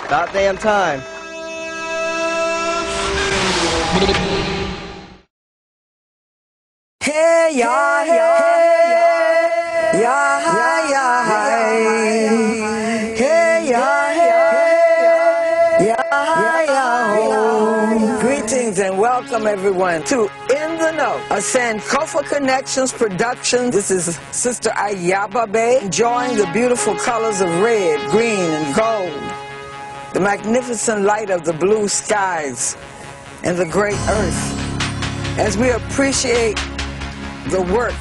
About damn time. Hey, ya, hey, ya, hi, ya, hi. Hey, ya, hey, ya, hi, ya, ho. Greetings and welcome everyone to In the Know, a Sankofa Connections production. This is Sister Ayaba Bey, enjoying the beautiful colors of red, green, and gold, the magnificent light of the blue skies and the great earth, as we appreciate the work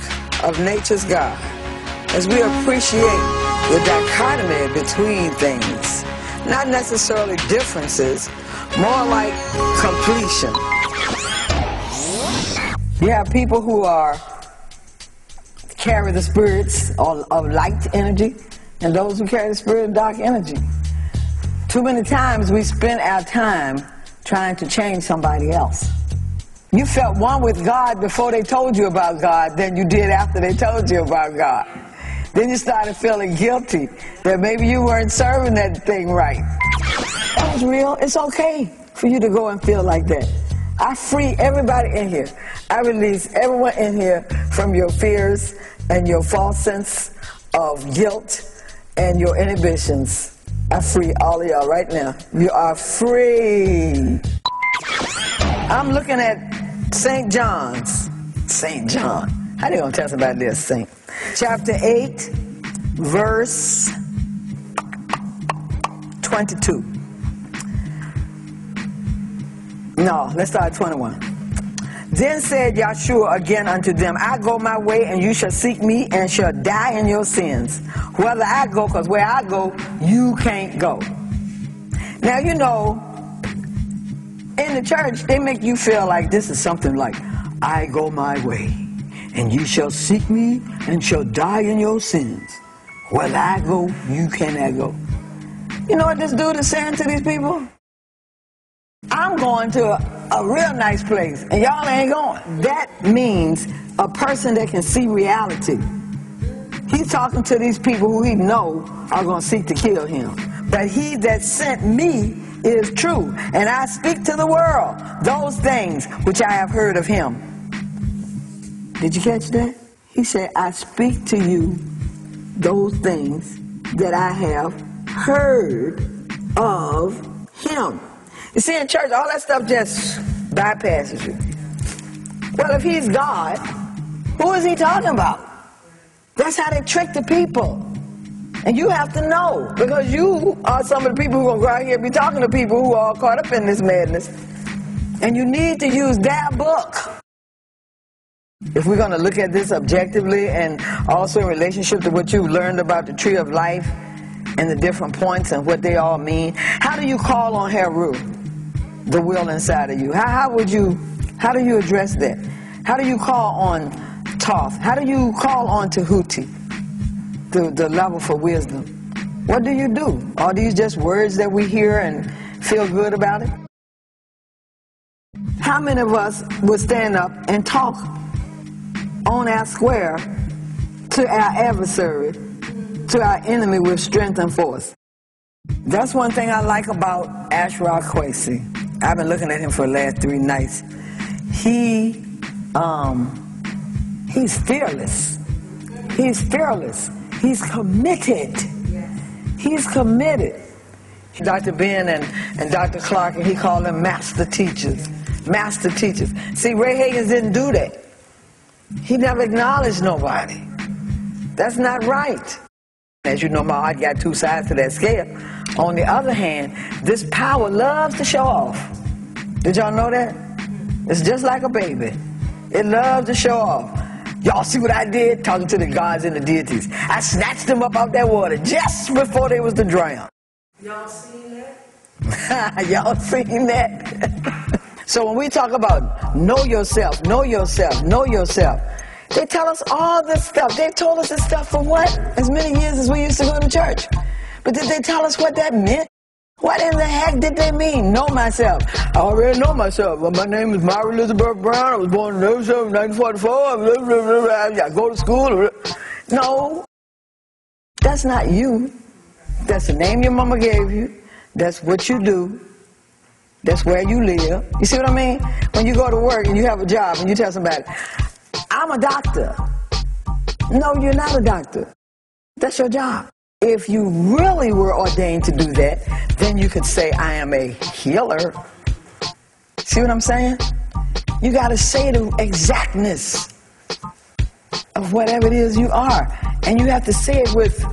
of nature's God, as we appreciate the dichotomy between things, not necessarily differences, more like completion. You have people who carry the spirits of light energy, and those who carry the spirit of dark energy. Too many times we spend our time trying to change somebody else. You felt one with God before they told you about God than you did after they told you about God. Then you started feeling guilty that maybe you weren't serving that thing right. That was real. It's okay for you to go and feel like that. I free everybody in here. I release everyone in here from your fears and your false sense of guilt and your inhibitions. I free all of y'all right now. You are free. I'm looking at St. John's. St. John. How they gonna tell us about this, Saint? Chapter 8, verse 22. No, let's start at 21. Then said Yahshua again unto them, I go my way, and you shall seek me, and shall die in your sins. Whether I go, because where I go, you can't go. Now, you know, in the church, they make you feel like this is something like, I go my way, and you shall seek me, and shall die in your sins. Whether I go, you cannot go. You know what this dude is saying to these people? I'm going to a real nice place, and y'all ain't going. That means a person that can see reality. He's talking to these people who he know are going to seek to kill him. But he that sent me is true, and I speak to the world those things which I have heard of him. Did you catch that? He said, I speak to you those things that I have heard of him. You see, in church, all that stuff just bypasses you. Well, if he's God, who is he talking about? That's how they trick the people. And you have to know, because you are some of the people who are going to go out here and be talking to people who are caught up in this madness. And you need to use their book. If we're going to look at this objectively and also in relationship to what you've learned about the tree of life and the different points and what they all mean, how do you call on Heru, the will inside of you? How do you address that? How do you call on Thoth? How do you call on Tahuti, the level for wisdom? What do you do? Are these just words that we hear and feel good about it? How many of us would stand up and talk on our square to our adversary, to our enemy with strength and force? That's one thing I like about Ashraf Kwesi. I've been looking at him for the last 3 nights. He's fearless. He's fearless. He's committed. He's committed. Dr. Ben and Dr. Clark, and he called them master teachers. Master teachers. See, Ray Higgins didn't do that. He never acknowledged nobody. That's not right. As you know, my heart got 2 sides to that scale. On the other hand, this power loves to show off. Did y'all know that? It's just like a baby. It loves to show off. Y'all see what I did? Talking to the gods and the deities. I snatched them up out that water just before they was to drown. Y'all seen that? Y'all seen that? So when we talk about know yourself, know yourself, know yourself, they tell us all this stuff. They've told us this stuff for what? As many years as we used to go to church. But did they tell us what that meant? What in the heck did they mean? Know myself. I already know myself. Well, my name is Mary Elizabeth Brown. I was born in 1944. I go to school. No, that's not you. That's the name your mama gave you. That's what you do. That's where you live. You see what I mean? When you go to work and you have a job and you tell somebody, I'm a doctor. No, you're not a doctor. That's your job. If you really were ordained to do that, then you could say, I am a healer. See what I'm saying? You got to say the exactness of whatever it is you are. And you have to say it with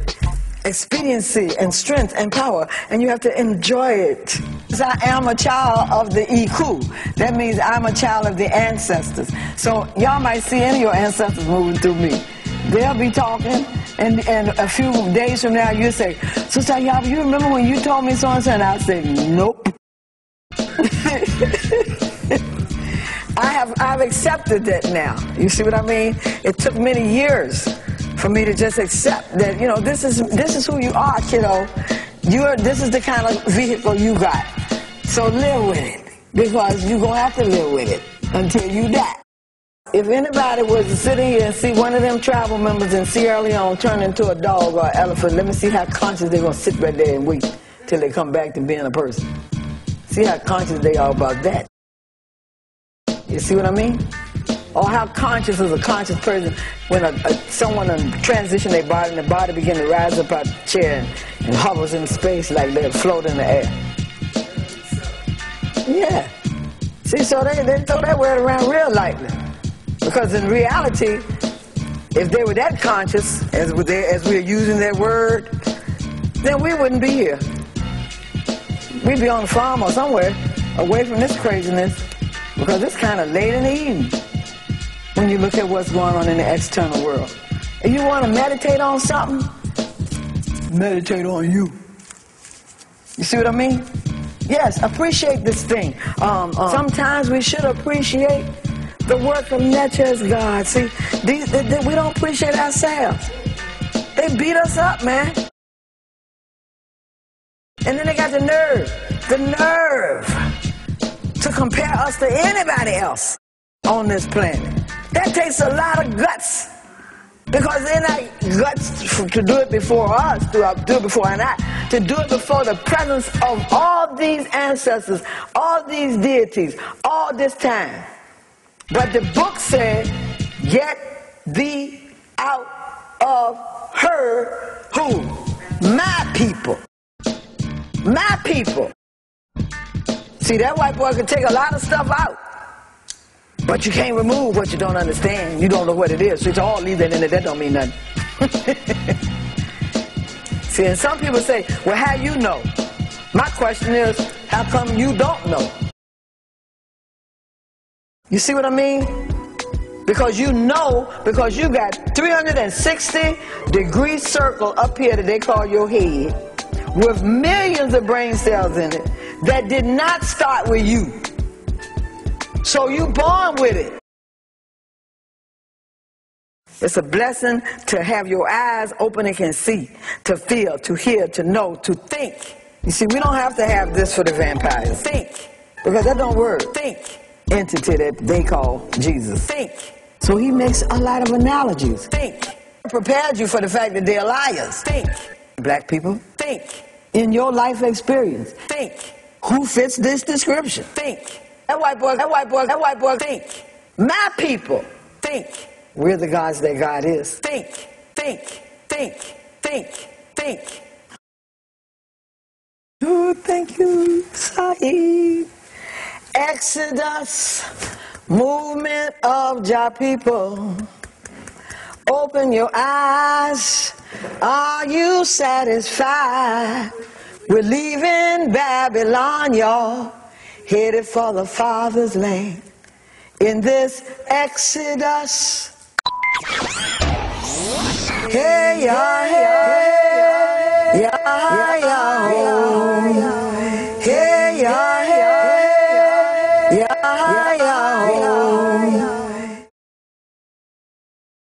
expediency and strength and power. And you have to enjoy it. I am a child of the Iku. That means I'm a child of the ancestors. So y'all might see any of your ancestors moving through me. They'll be talking, and a few days from now you'll say, Sister Ayaba, you remember when you told me so-and-so? And I'll say, nope. I've accepted that now. You see what I mean? It took many years for me to just accept that, you know, this is who you are, kiddo. This is the kind of vehicle you got. So live with it, because you're going to have to live with it until you die. If anybody was to sit here and see one of them tribal members in Sierra Leone turn into a dog or an elephant, let me see how conscious they're going to sit right there and wait till they come back to being a person. See how conscious they are about that. You see what I mean? Or how conscious is a conscious person when someone transition their body and the body begin to rise up out of the chair and hovers in space like they float in the air. Yeah. See, so they throw that word around real lightly. Because in reality, if they were that conscious as we're using that word, then we wouldn't be here. We'd be on the farm or somewhere away from this craziness, because it's kind of late in the evening when you look at what's going on in the external world. If you want to meditate on something, meditate on you. You see what I mean? Yes, appreciate this thing. Sometimes we should appreciate the work of nature's God. See, we don't appreciate ourselves. They beat us up, man. And then they got the nerve to compare us to anybody else on this planet. That takes a lot of guts, because they're not guts to do it before us, to do it before and to do it before the presence of all these ancestors, all these deities, all this time. But the book said, get thee out of her, who? My people. My people. See, that white boy can take a lot of stuff out, but you can't remove what you don't understand. You don't know what it is. So it's all leave that in there. That don't mean nothing. See, and some people say, well, how you know? My question is, how come you don't know? You see what I mean? Because you know, because you got 360-degree circle up here that they call your head, with millions of brain cells in it that did not start with you. So you born with it. It's a blessing to have your eyes open and can see, to feel, to hear, to know, to think. You see, we don't have to have this for the vampires. Think. Because that don't work. Think. Entity that they call Jesus. Think. So he makes a lot of analogies. Think. Prepared you for the fact that they're liars. Think. Black people, think. In your life experience, think. Who fits this description? Think. That white boy, think. My people, think. We're the gods that God is. Think, think, think, think, think. Oh, thank you, Sahib. Exodus, movement of Jah people. Open your eyes. Are you satisfied? We're leaving Babylon, y'all, headed for the Father's land. In this Exodus. Hey, yeah, hey, yeah, yeah, yeah.